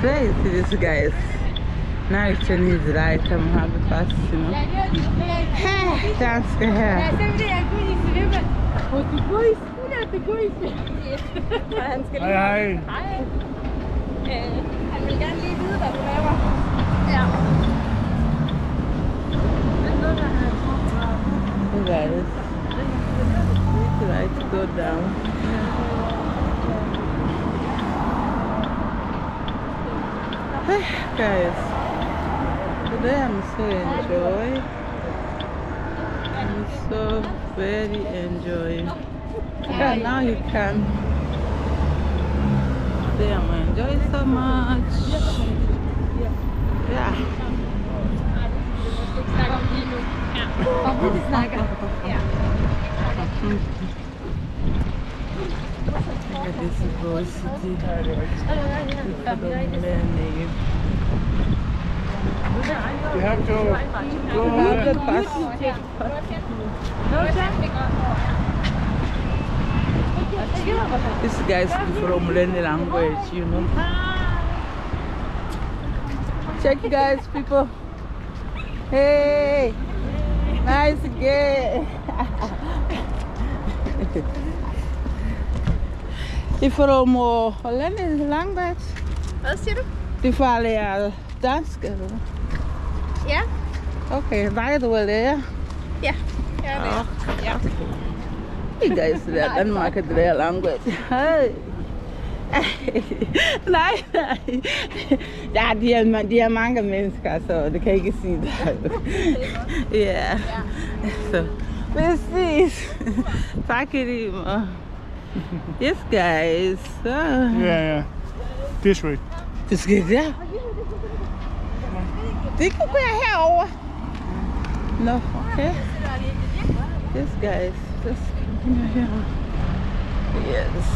crazy, this guys. Now it's Chinese right, I'm happy fast, you know. Hey, danske her. Hej. Han vil gerne lige vide, hvad du laver. Ja. Hey guys, it's right to go down. Hey guys, today I'm so enjoying. I'm so very enjoying. Yeah, now you can. Today I'm enjoying so much. Yeah. This is Boy City. You have to go Have the bus. This guy's from learning language, you know. Check guys, people. Hey, nice girl. Det er for at learning language. Hvad siger du? Det er for at lære dansk, eller hvad? Ja. Okay, dig du vil lære? Ja, jeg er det. Ja. You guys lærer Danmark at lære language. Hey. Nej. Ja, de er mange mennesker, så det kan jeg ikke sige det. Ja. Så, præcis. Tak i lige måde. Yes, guys. Yeah. This way. Det skal der. Det kan være herovre. No, okay. Yes, guys. Let's continue here. Yes.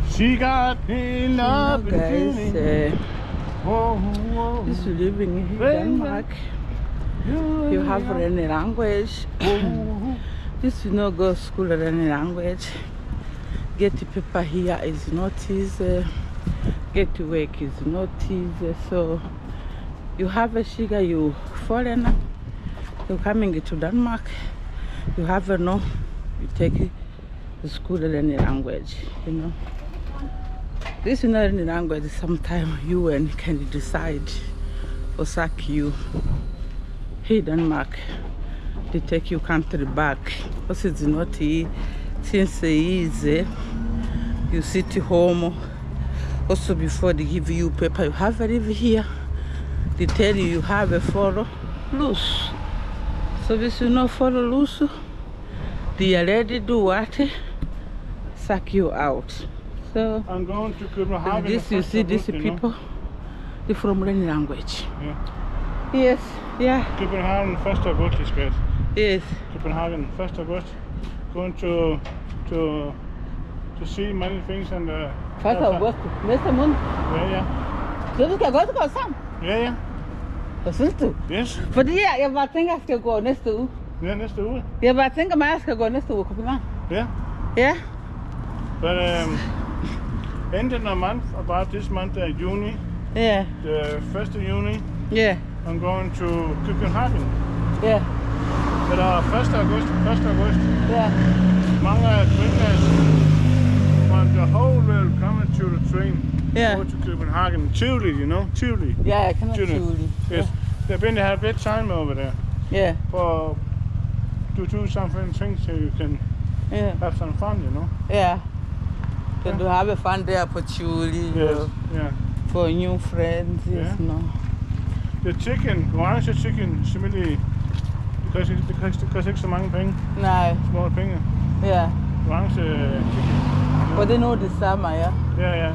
She got a love Guys, whoa. this is living in Denmark. You have any language. This is not go school or any language. Get the paper here is not easy. Get to work is not easy. So you have a sugar, you foreigner, you coming to Denmark, you have a no, you take it to school or any language, you know. This is not any language, sometimes UN can decide or sack you. Here in Denmark, they take your country back. Because it's not easy. You sit home. Also before they give you paper, you have to live here. They tell you have a follow loose. So if you not follow loose, they already do what? Suck you out. So I'm going to Copenhagen. this you see these people, they're from any language. Yeah. Yes, yeah. Copenhagen 1. August is good. Yes. Copenhagen 1. August. Going to see many things and 1. august næste måned. Ja. Så du skal godt gå sammen. Ja. Hvad synes du? Yes. Fordi jeg bare tænker, at jeg skal gå næste uge. Ja, næste uge. Jeg bare tænker mig, at jeg skal gå næste uge i København. Yeah. Ja. But end of the month, about this month, Juni, Ja. the 1st of Juni, Ja. I'm going to Copenhagen. Ja. But 1. August, Ja. mange gringers from the whole world coming to the train. Yeah. Go to Copenhagen. Tivoli, you know? Tivoli. Ja, jeg kender Tivoli. Yes. They've been to have a good time over there. Ja. For to do something things so you can have some fun, you know? Ja. Så du har fun der på Tivoli. Yes. Yeah. For new friends, yes, no. The chicken, orange chicken, simpelthen, det koster ikke så mange penge. Nej. Små penge. Ja. Orange chicken. Og det er noget det samme, ja. Yeah. Ja.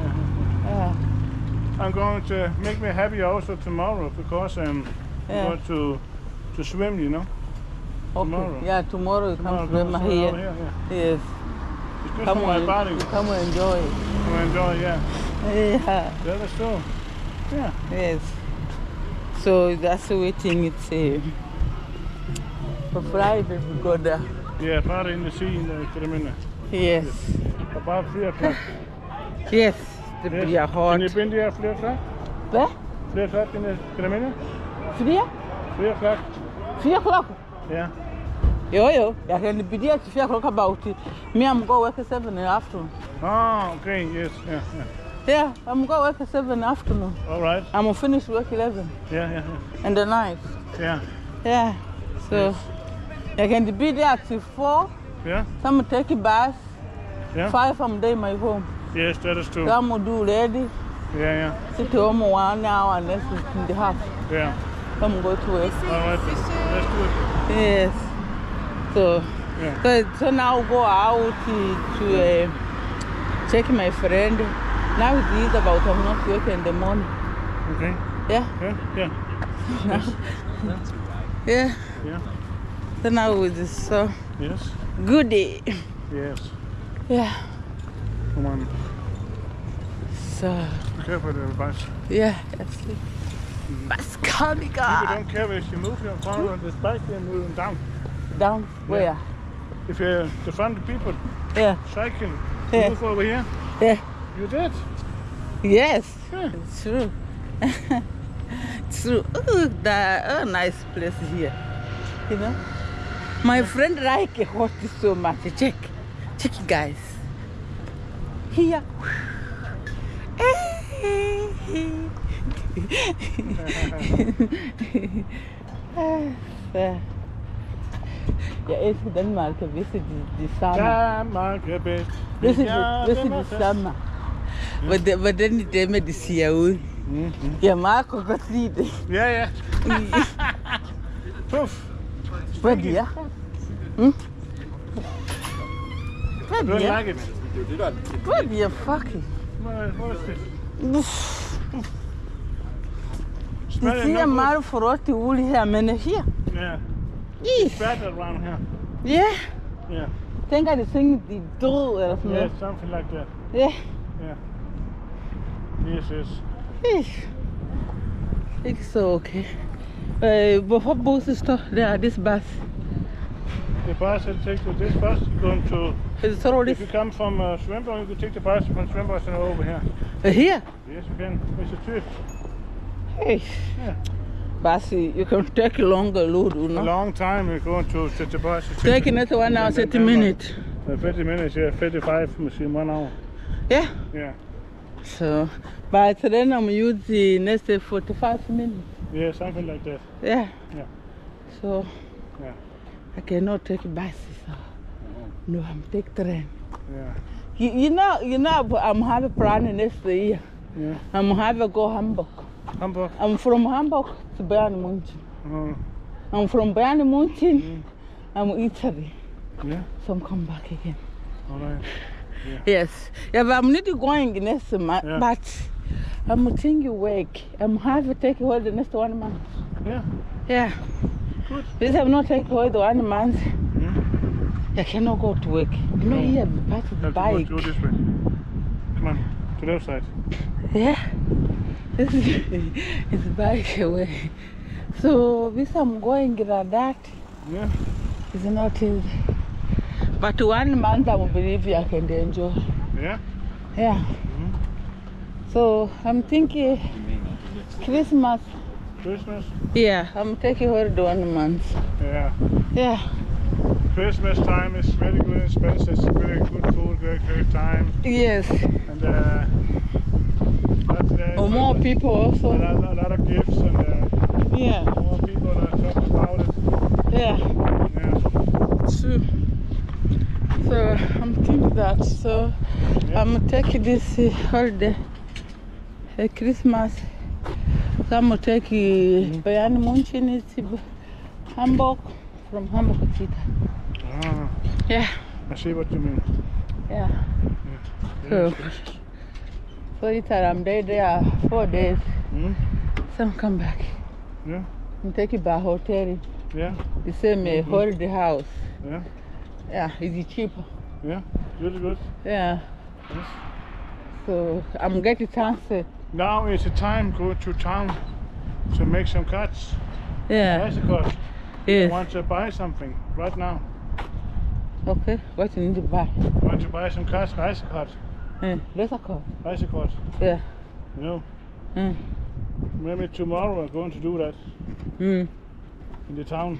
I'm going to make me happy also tomorrow because I'm going to swim, you know. Okay. Tomorrow. Yeah, tomorrow you come swim here. Yeah. Yes. It's good Come for my on, body. come and enjoy. Come and enjoy, yeah. Yeah. Yeah, that's true. Yeah. Yes. So that's waiting. It's for Friday we go there. Yeah, Friday in the sea in the minute. Yes. About 3 o'clock. Yes, the be a hot. Can you been there 3 o'clock? Where? 3 o'clock in the minute? 3? 3 o'clock. 3 o'clock? Yeah. Yo, I can be there at 3 o'clock about it. Me, I'm going to work at 7 in the afternoon. Oh, okay, yes, yeah. Yeah, I'm going to work at 7 in the afternoon. All right. I'm going to finish work 11. Yeah. And the night. Yeah. Yeah. So, I can be there at 4. Yeah. Some take a bus. Yeah. 5 I'm there in my home. Yes, that is true. Some will do ready. Yeah. Sit home 1 hour and that's in the house. Yeah. Come go to work. All right. Let's do it. Yes. So, yeah. So now go out to check my friend. Now it is about I'm not working in the morning. Okay. Yeah? Yeah. Yeah. Yeah. So now it is so Yes. good day. Yes. Yeah. Come on. So. Be careful there, bus. Yeah, that's it. Bus coming People up. don't care if you move your car on this bike, they're moving down. Down? Where? Yeah. If you're the front of people cycling, Yeah. move over here. Yeah. You did? Yes. Yeah. It's true. It's true. Oh, a nice place here. You know? My friend like it hot so much. Check it, guys. Here. Ja, even Danmark, this is the summer. Danmark er bedst. This is the summer. Hvordan er det med, de siger ud? Jeg meget kan godt lide det. Ja. Puff. Hvad er det? Hvad Don't er like det? it. Hvad er det? Fucking. What is this? De siger meget for os til ude her, men her. Yeah. It's bad around here. Yeah. Tænker de ting, de er døde eller sådan Yeah, noget. something like that. Yeah. Yes. Ikke så okay. Hvorfor bussen står der, this bus? The bus will take you, this bus is going to, Is it so if you come from Svendborg, you can take the bus from Svendborg and over here. Here? Yes, you can. It's a trip. Hey. Yeah. Bus, you can take a longer load, you A know? long time you're going to take the bus. Take another 1 hour, 30 minutes. 30 minutes, yeah, 55 machine, 1 hour. Yeah? Yeah. So, but then I'm using next 45 minutes. Yeah, something like that. Yeah. Yeah. So, Yeah. I cannot take buses. So. No, I'm take train. Yeah. You know, I'm have a plan next year. Yeah. I'm have a go Hamburg. Hamburg? I'm from Hamburg to Bayern München. Oh. I'm from Bayern München. I'm Italy. Yeah. So I'm come back again. All right. Yes. Yeah, but I'm not going next month. Yeah. But I'm thinking work. I'm have to take away the next 1 month. Yeah. Yeah. Good. This I'm not take away the 1 month. I cannot go to work. You know, here the part of the Have bike. to go this way. Come on, to the left side. Yeah. This is it's bike away. So this I'm going like that. Yeah. It's not easy. But 1 month I will believe I can enjoy. Yeah. Yeah. So I'm thinking Christmas. Christmas? Yeah, I'm taking her to 1 month. Yeah. Yeah. Christmas time is very good expensive. It's very good food, very good time. Yes. And More people also. A lot of gifts and Yeah. more people talk about it. Yeah. Yeah. True. So I'm thinking that. So I'm taking this holiday, Christmas. So I'm taking Bayern München to Hamburg, from Hamburg to Italy. Ah, Yeah. I see what you mean. Yeah. So Italy, I'm there 4 days. So I'm come back. Yeah. I'm taking by hotel. Yeah. The same holiday house. Yeah. Yeah, it's cheaper. Yeah. Really good. Yeah. Yes. So I'm getting chance. Now is the time go to town. to make some cuts. Yeah. Bicycles. I Yes. want to buy something right now. Okay. What you need to buy? I want to buy some cuts, bicycles. There's a car. Bicycles. Yeah. You know. Mm. Maybe tomorrow I'm going to do that Mm. in the town,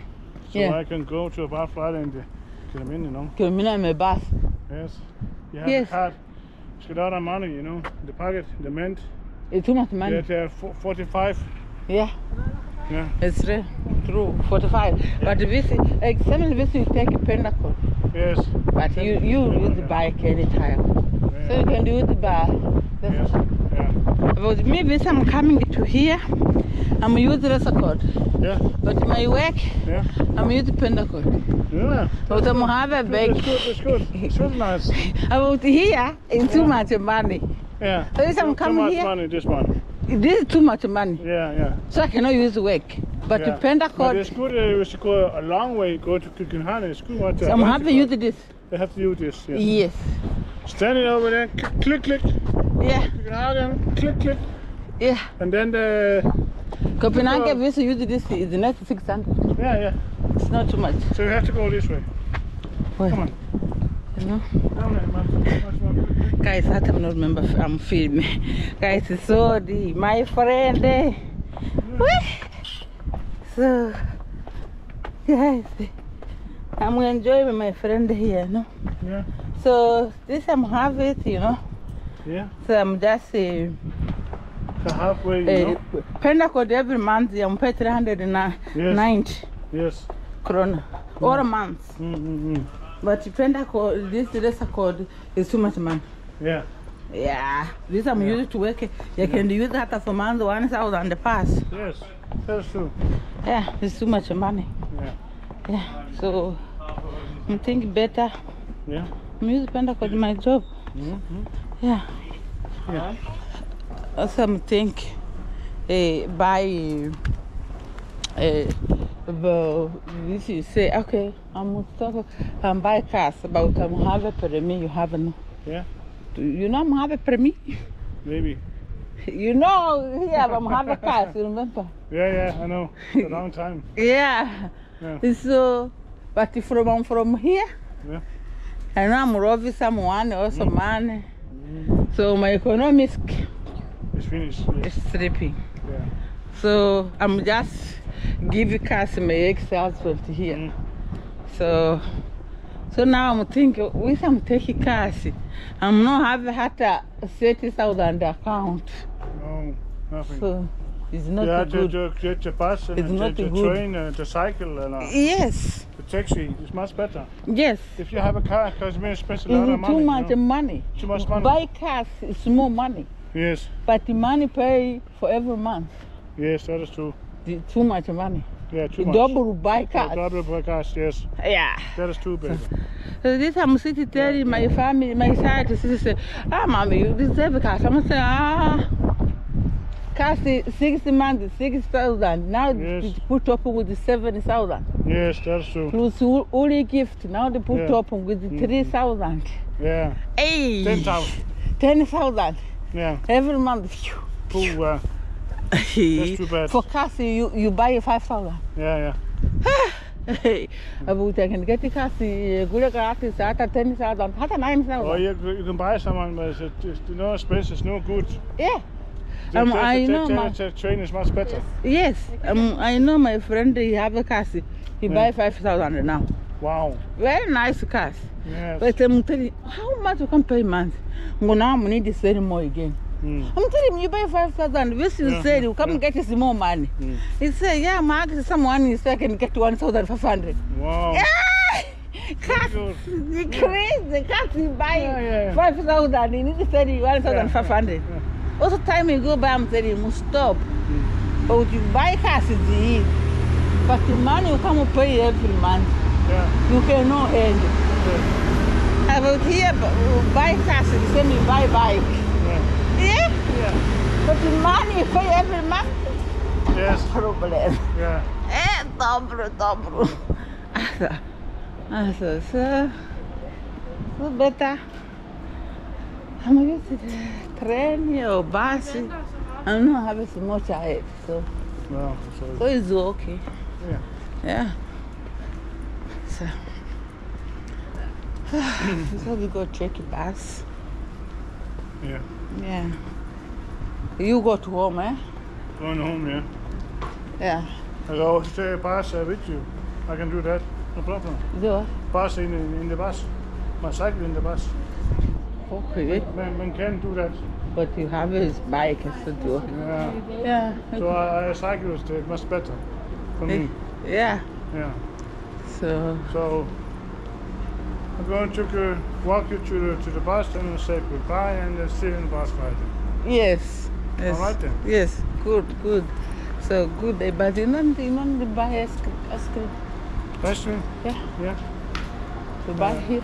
so Yeah. I can go to a bar Friday and get them in. You know. Can you my bus? Yes. You have Yes. a card. It's got a lot of money. You know. The pocket, the mint. It's too much money. They're 45. Yeah. Yeah. It's true. 45. But this, example, this you take a pinnacle. Yes. But you use the bike anytime. So you can do it by. Yes. Yeah. But maybe I'm coming to here. I'm using the record. Yeah. But my work, Yeah. I'm using pinnacle. Yeah. But I'm have a bag. It's good. It's good. It's really nice. About here, it's too much money. Yeah. So if I'm Too coming much here, money. This one. this is too much money. Yeah. Yeah. So I cannot use work. But the But pinnacle, it's good if you go a long way, go to Kukenhane. It's good. What, so I'm have to use this. They have to use this. Yes. Yes. Standing over there, click, click. Yeah. Kukenhagen, click, click. Yeah. And then the. Copenhagen, we used to use this is the next 600. Yeah, yeah. It's not too much. So you have to go this way. Wait. Come on. You know? Down there, man. Guys, I don't remember if I'm filming. Guys, it's so the my friend. So, guys, I'm enjoying my friend here, no? Yeah. So, this I'm having it, you know? Yeah. So, I'm just So halfway, you know? Pentecost every month, I'm paying 390 Yes. krona. Or a month. Mm-hmm. But Pentecost, this record is too much money. Yeah. Yeah, this I'm used to work. You can use that for months 1,000 the pass. Yes. That's true. Yeah, it's too much money. Yeah. Yeah, so I'm thinking better. Yeah. I'm using Pentecost in my job. Mm-hmm. Yeah. Yeah. Also, I'm thinking buy. This you say, okay, I'm talking. Buy cars, but I'm have a permit. You have no. Yeah. You know I'm have a permit. Maybe. You know, here I'm have a car. You remember? Yeah, yeah, I know. It's a long time. Yeah. Yeah. So, but from here, Yeah. I know I'm robbing someone or some money. So my economics It's finished. is stripping. Yeah. So I'm just giving cash my ex-husband here. So now I'm thinking, with I'm taking cash, I'm not having had a 30,000 account. No, nothing. So it's not You have good. to get the bus and It's not the good. train and the cycle and Yes, the taxi. It's much better. yes. If you have a car, because it spends a lot of It's money. too much you know? money. Too much money. Buy cars is more money, Yes. but the money pay for every month. Yes, that is true. Too much money. Yeah, too much. Double buy Yeah, cars. double per cars, yes. Yeah. That is too bad. So this I'm sitting telling my family, my side, to say, mommy, you deserve a car. I'm saying, cars 60 months, 6,000. Now Yes. they put up with the 70,000. Yes, that is true. Plus only gift. Now they put Yeah. up with the 3,000. Yeah. Hey. 10,000. 10,000 Yeah. every month. Phew. Cool. That's too bad. For cars, you buy 5,000. Yeah, yeah. Hey, I can get the cars, good gratis, at 10,000, at 9,000. Oh, you can buy someone, but it's no expense. It's no good. Yeah. I know The train is much better. Yes, I know my friend, he have a car, he buy 5,000 now. Wow. Very nice cars. Yes. But I'm telling you, how much you can pay month? Now I'm need to sell more again. I'm telling him, you buy 5,000. This you said, you come get us more money. He said, yeah, Mark, someone is I can get 1,500. Wow. Yeah! Cars, you crazy. Cars, you buy 5,000. You need to sell 1,500. Also, time you go by, I'm telling you, must stop. But you buy cars, it's easy. But the money you come and pay every month. Yeah. You cannot handle. Yeah. About here, buy cars, the same you buy bike. Yeah? Yeah. But the money you pay every month, Yes. problem. Yeah. Dobro. So better. I'm used to the train or bus. I'm not having so much ahead, so No, So it's okay. yeah. Yeah. So, so we go check the bus. Yeah. Yeah. You go to home, eh? Going home, yeah. Yeah. I go to bus with you. I can do that. No problem. Do Bus in the bus. My cycle in the bus. okay. Man can do that. But you have his bike, so do. Yeah. Yeah. So I cycle is much better for me. Yeah. Yeah. So, I'm going to walk you to the bus and say goodbye and then sit in the bus riding. yes. Yes. All right then. Yes. Good. So good. But you don't buy ice cream. Ice cream? Yeah. Yeah. To buy here.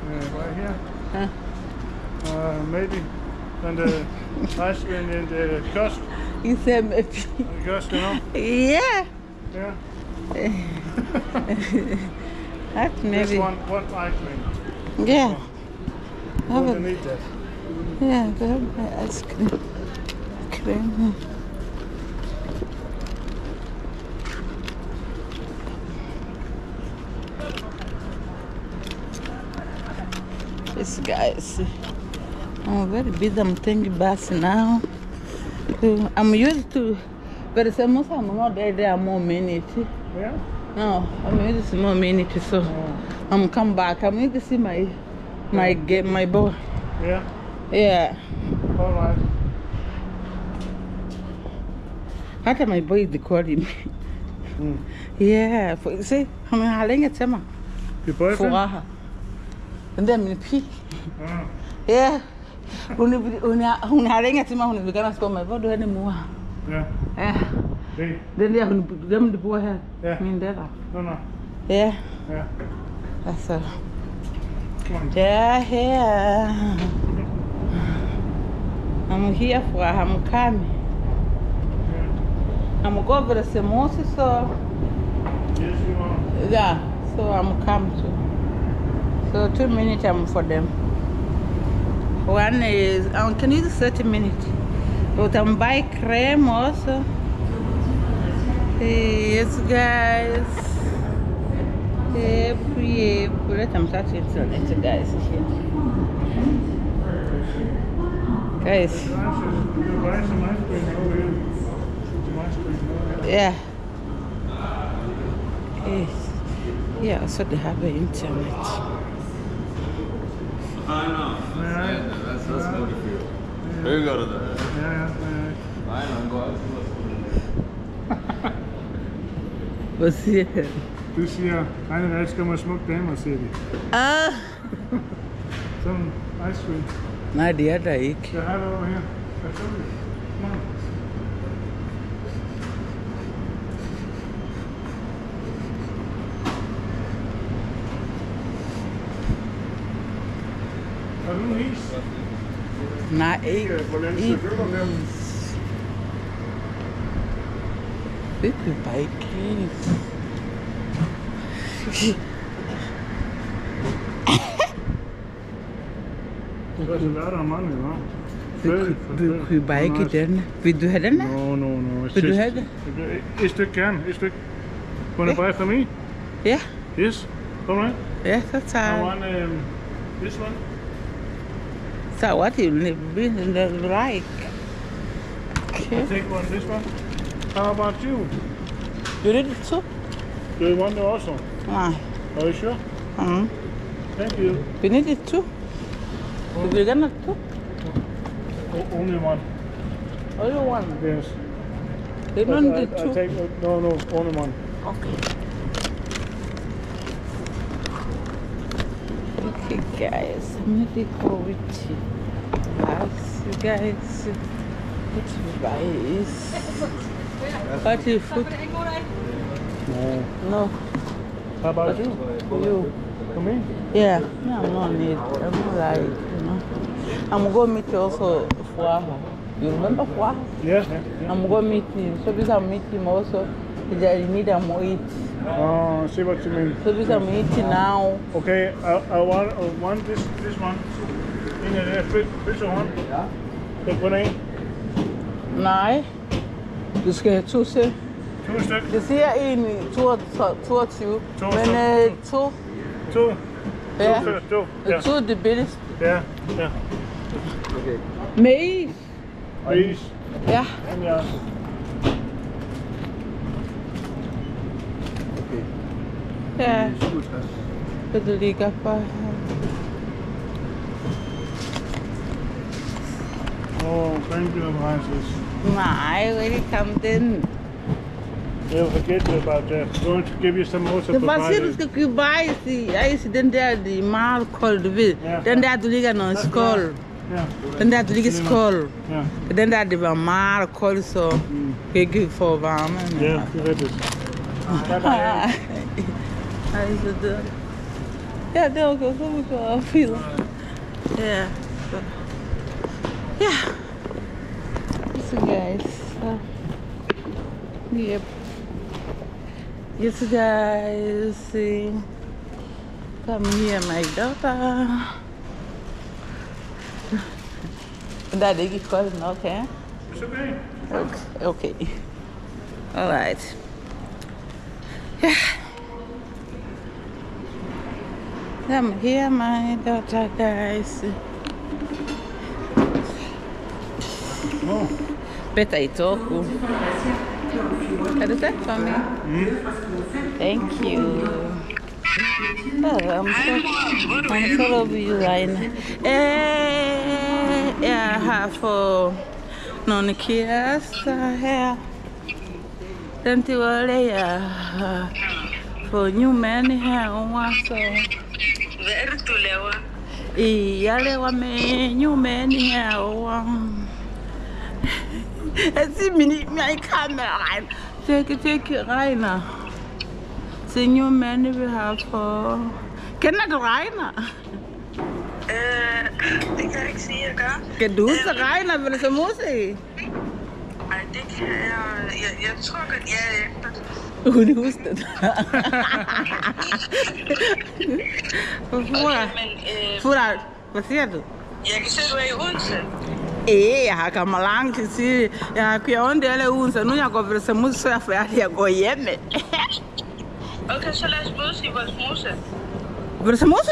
Yeah, right here. Huh? Maybe. And the ice cream in the kiosk. You said maybe. The kiosk, you know? Yeah. Yeah. That's maybe. Just one ice cream. Yeah. You don't need that. Yeah, they have my ice cream. This guys, I'm very busy. I'm taking bus now. I'm used to, but sometimes I'm not there more minutes. Yeah? No, I'm used to more minutes, so I'm come back. I'm need to see my boy. Yeah? Yeah. All right. Hata my boy is recording me. Yeah, see, I'm having a summer. Your boyfriend? Furaha. And then in P. Ah. Yeah. Hun har ringet til mig, hun vil gerne spørge mig, hvor du er henne, mor? Ja. Ja. Hey. Den der, dem der bor her. Ja. Min datter. No. Ja. Ja. Altså. Come on. Ja, her. I'm here for I'm coming. Yeah. I'm going over the Semosi, so Yes, you are. yeah, so I'm coming too. So 2 minutes I'm for them. One is, can you do 30 minutes? But I'm buying cream also. Yes, guys. Let them start it, guys. Guys. You're buying some ice cream over here. Some ice cream over here. Yeah. Yes. Yeah, so they have the internet. I know. Yeah. That's good for you. Here you go to that. Yeah. I know, go out. What's here? Du siger, han elsker mig smukke damer, siger de. Ah! Some ice cream. Nej, det er der ikke. Jeg har det over her. Hvad så det? Come on. Har du en is? Nej, ikke. Hvordan Ikke. skal du dem? Det er bare ikke is. Så er det værd om mange, hva'? Du kunne bare ikke den. Vil du have den? No. Vil du have det? Et stykke gerne, et stykke. Want to buy for me? Ja. Yes. All right. Ja, så I tager want this one. så what you like. Okay. I take one, this one. How about you? You need it too? Do you want it also? Nej. Are you sure? Thank you. You need it too? Du vil gerne have to? Only one. Only one. Yes. You don't need I two? take no, only one. Okay. Okay, guys, I'm gonna go with you. Guys, what you buy is what you food? No. No, How about you? you. For me? Yeah, no, I'm not need. I'm like, you know. I'm gonna meet you also Fuaha. You remember Fuaha? Yeah. I'm gonna meet him. So because I'm meeting him also, I need a more eat. Oh, see what you mean. So because I'm eating now. Okay, I want this one. In the fish one. Take one in. Nej, du skal have to til. 2 stykker. Det siger egentlig 22. Men 2. 2. Ja. 2. Ja. 2 er det billigste. Ja. Ja. Okay. Med is. Og is. Ja. Ja. Okay. Ja. 67. Det ligger bare her. Oh, thank you, Francis. Nej, really come then. They'll forget you about that. I'm going to give you some more Det er bare siger, du skal købe is i den der, de er meget kolde, du ved. Ja. Den der, du ligger noget i skål. Ja. Den der, du ligger i skål. Ja. Den der, det var meget koldt, så ikke få varme. Men... Ja, det er rigtigt. Ej, så det. Ja, det er okay, så vi går og filer. Ja, så. Ja. So guys, yep. Yes guys, come here my daughter. Der er det ikke koldt nok, ja? It's okay. Okay. Alright. Ja. Come here my daughter, guys. Oh. Better I talk. Can you take for me? Thank you. Oh, I'm so love you, Line. Jeg har fået nogle kærester her. Den til at lære for new man herovre, så... Hvad er det, du laver? Jeg laver med new man herovre. Jeg siger min kamera. Det regner. Se new man vi har for... Kender du regner? Det kan jeg ikke sige, jeg gør. Kan du huske regner, hvad det så musik? Nej, det kan jeg tror godt, ja. Hun husker det. Fura, hvad siger du? Jeg kan se, du er i Odense. Jeg har kommet langt til side. Jeg har kørt rundt i alle ugen, så nu jeg går ved Samus, så er jeg færdig at gå hjemme. Okay, så lad os mødes i vores mose. Ved Samus?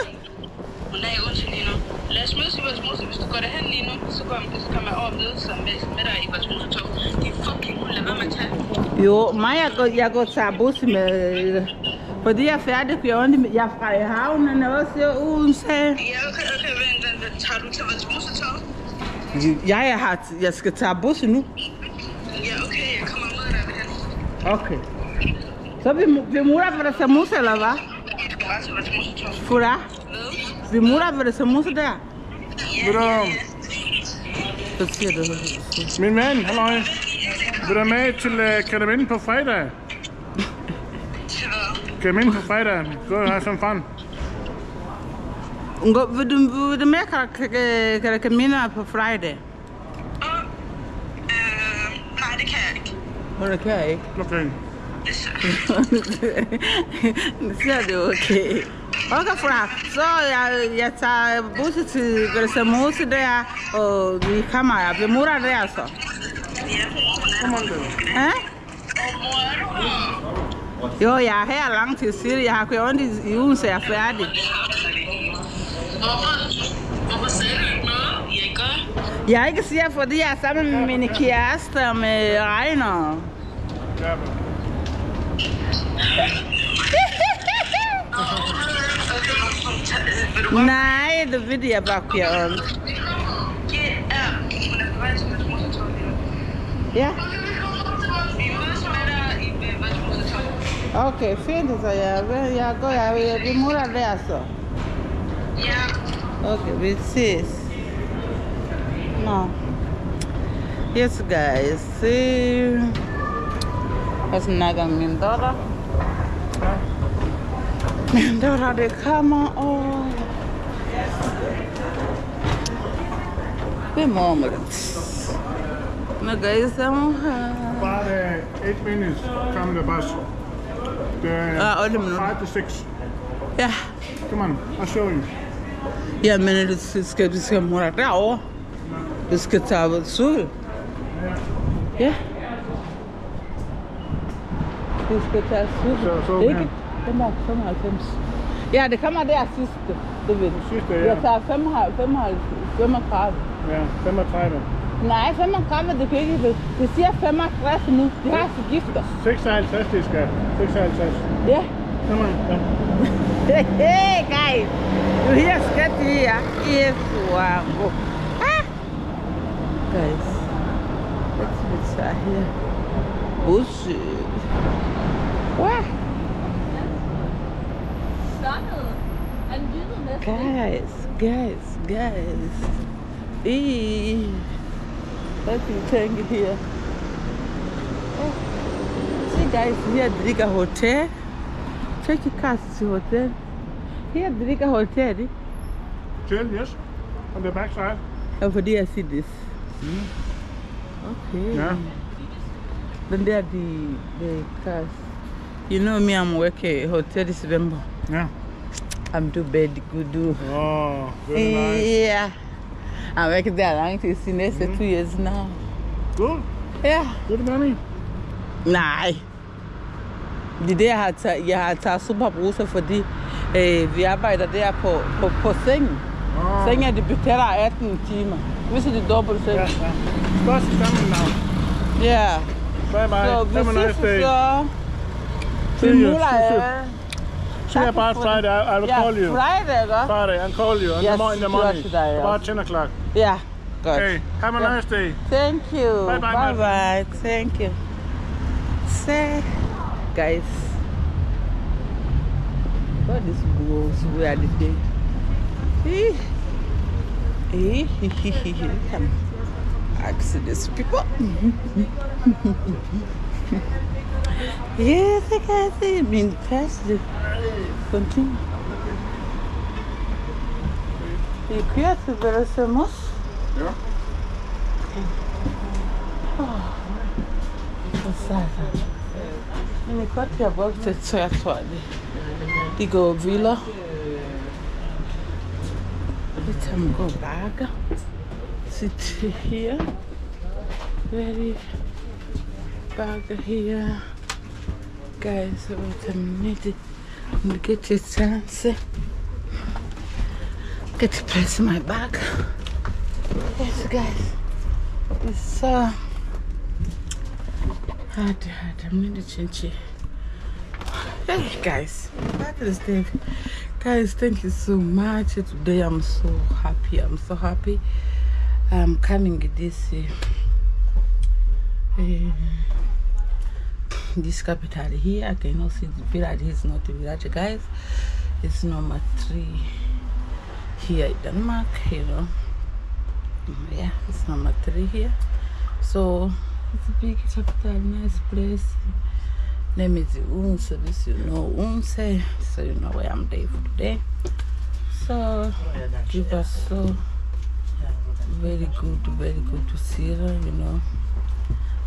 Hun er i Odense lige nu. Lad os mødes i vores mose. Hvis du går derhen lige nu, så kan man over møde sig med dig i vores mosetog. Det er fucking cool. Lad være med at tage. Jo, mig jeg går til bus med... Fordi jeg er færdig, jeg er fra i havnen også i Odense. Ja, okay, vent. Tager du til vores mosetog? Jeg skal tage bussen nu. Ja, okay, jeg kommer med dig derhen. Okay. Så vi mutter ved det Samus, eller hvad? Du skal bare til vores mosetog. Fura? Vi mutter ved det Samus der? Ja. Så siger du. Min mand, halløj. Vil du med til Kataminde på fredag? Kataminde på fredag. Gå og have som fan. Vil du med Kataminde på fredag? Nej, det kan jeg ikke. Det kan jeg ikke. Okay. Det siger det okay. Okay, Fra. Så jeg tager bussen til Samus der, og vi kommer vi mutter der så. Kom on, Ja? Jo, jeg er her lang tid siden. Jeg har kørt rundt i ugen, så jeg er færdig. Hvorfor sagde du ikke noget? Jeg gør. Jeg ikke siger, fordi jeg er sammen med mine kærester med regner. Nej, det ved jeg bare kørt rundt. Ja. Okay, fint, så vi mutter der så. Ja. Okay, vi ses. No. Yes, guys. See. Jeg snakker med min datter. Min datter, det kommer og... Good moment. No, guys, I'm here. Bare 8 minutes from the bus. The 8 minutes. 5 to 6. Ja. Come on, I'll show you. Ja, men du skal mutter derovre. Du skal tage sol. Ja. Du skal tage sidste. Så Ikke? Den er 95. Ja, det kommer der sidste. Det ved du. Sidste, ja. Jeg tager 35. Ja, 35. Nej, 35, det kan ikke. Det siger 65 nu. De har så gifter. 56, det skal. 56. Ja. Come on. Yeah. Hey, guys. You hear scat here? Yes, wow. Ah. Guys, let's try here. Besøg. What? Guys. What do you think here? Oh. See guys, here drikker hotel. Check your cars to hotel. Here drikker hotel. Chill, yes. On the back side. Oh, for I see this. Okay. Yeah. Then there the cars. You know me, I'm working hotel this November. Yeah. I'm too bad good do. Oh, very nice. Yeah. I'm working there long to see next 2 years now. Good. Yeah. Good money. Nej. Det er det, jeg har taget superbruser, fordi vi arbejder der på sengen. Sengen, de betaler 18 timer. Hvis det er dobbelt seng. Ja. Godt sammen now. Ja. Bye bye. Så Have a nice day. See you. See you about Friday. I will call you. Friday, ikke? Friday, and call you in the morning. Today, About 10 o'clock. Yeah, good. Okay, have a nice day. Thank you. Bye bye. Bye. Thank you. Say, guys, what is goes where the day? Come, ask these people. Yes, I can see. Been past the continue. You can't see where it's almost. Yeah. Men ik had ja ook het zwart. Die go villa. Let him go back. Sit here. Very back here. Guys, wait a minute. I'm get a chance. Get to place my bag. Yes, guys. It's I'm need to change. Hey guys, that is Dave. Guys, thank you so much. Today I'm so happy. I'm coming this capital here. I cannot see the village. It's not a village, guys. It's number 3 here in Denmark, you know. Yeah, it's number 3 here. So it's a big capital, nice place. Name is Unse, this you know Unse, so you know where I'm there for today. So it was so very good to see her, you know.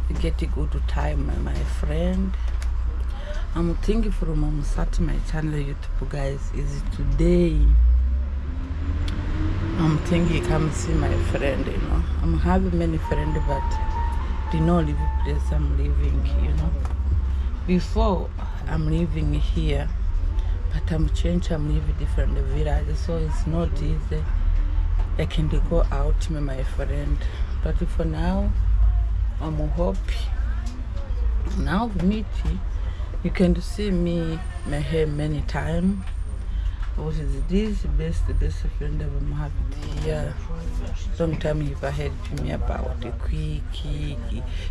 We get a good time with my friend. I'm thinking from start my channel YouTube, guys. Is today I'm thinking come see my friend, you know. I'm having many friends, but they don't live in the place I'm living, you know. Before I'm living here, but I'm changed, I'm living different village, so it's not easy. I can go out with my friend, but for now, I'm happy. Now meet you can see me, my hair many times. What is this best friend I'm having here? Sometimes if I had me about the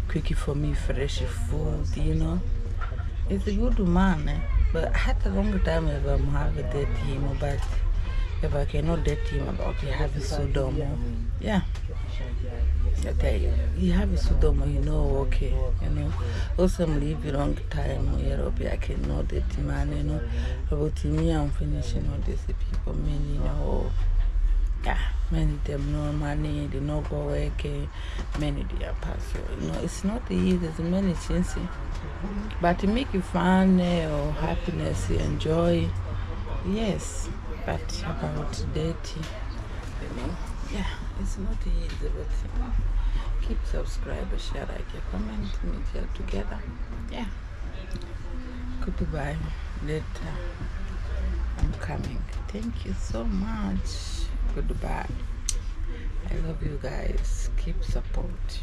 quickie for me, fresh food, you know. It's a good man, but I had a long time if I'm having that him, but if I cannot date him about he have a Sudomo. Yeah. Okay, you have a Sudomo, you know, okay, you know. Also I'm living long time in Europe, I cannot date man, you know. About me, I'm finishing all these people, many, you know. Yeah, many of them no money, they no go work, many they are passive. You know, it's not easy, there's many chances. But to make you fun or happiness, enjoy, yes. But about dating, you know, yeah, it's not easy, but keep subscribe, share, like, comment, meet here together. Yeah. Goodbye. Later. I'm coming. Thank you so much. Goodbye. I love you guys. Keep support.